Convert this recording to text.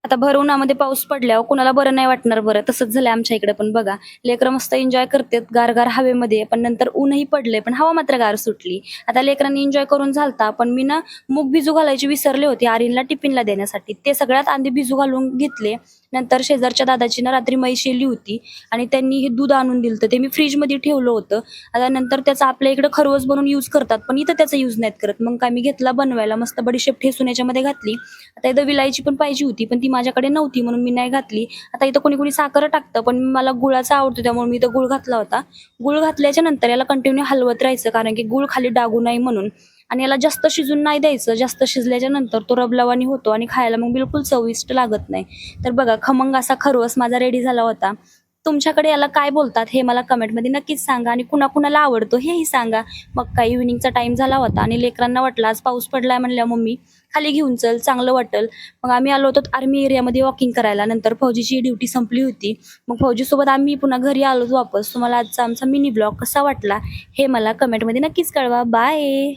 आता भर उन्हामध्ये पाऊस पडल्यावर कुणाला बरं नाही वाटणार बरं. तसंच झालंय आमच्या इकडे पण बघा. लेकरं मस्त एन्जॉय करतात गार-गार हवेमध्ये. पण नंतर ऊनही पडलंय, पण हवा मात्र गार सुटली. आता लेकरांनी एन्जॉय करून झालता, पण मी ना मूग भिजू घालायची विसरले होते आर्यनला टिफिनला देण्यासाठी. ते सगळ्यात आधी भिजू घालून घेतले. नंतर शेजारच्या दादाची ना रात्री म्हैस येली होती आणि त्यांनी हे दूध आणून दिलतं. ते मी फ्रिजमध्ये ठेवलं होतं. आता नंतर त्याचा आपल्या इकडे खरवस बनवून यूज करतात, पण इथं त्याचा यूज नाहीत करत. मग काय मी घेतला बनवायला. मस्त बडीशेप ठेचून याच्यामध्ये घातली. आता इथं विलायची पण पाहिजे होती, पण ती माझ्याकडे नव्हती म्हणून मी नाही घातली. आता इथं कोणी-कोणी साखर टाकतं, पण मला गुळाचा आवडतो त्यामुळे मी इथं गूळ घातला होता. गूळ घातल्याच्या नंतर याला कंटिन्यू हलवत राहायचं, कारण की गूळ खाली डागू नये म्हणून. आणि याला जास्त शिजून नाही द्यायचं. जास्त शिजल्याच्या नंतर तो रबलावानी होतो आणि खायला मग बिलकुल चविष्ट लागत नाही. तर बघा खमंग असा खरवस माझा रेडी झाला होता. तुमच्याकडे याला काय बोलतात हे मला कमेंटमध्ये नक्कीच सांगा आणि कुणा-कुणाला आवडतो हेही सांगा. मग काय इव्हनिंगचा टाईम झाला होता आणि लेकरांना वाटलं आज पाऊस पडलाय म्हणल्या मम्मी खाली घेऊन चल, चांगलं वाटेल. मग आम्ही आलो होतो आर्मी एरियामध्ये वॉकिंग करायला. नंतर फौजीची ड्युटी संपली होती. मग फौजीसोबत आम्ही पुन्हा घरी आलो वापस. तुम्हाला आजचा आमचा मिनी ब्लॉग कसा वाटला हे मला कमेंटमध्ये नक्कीच कळवा. बाय.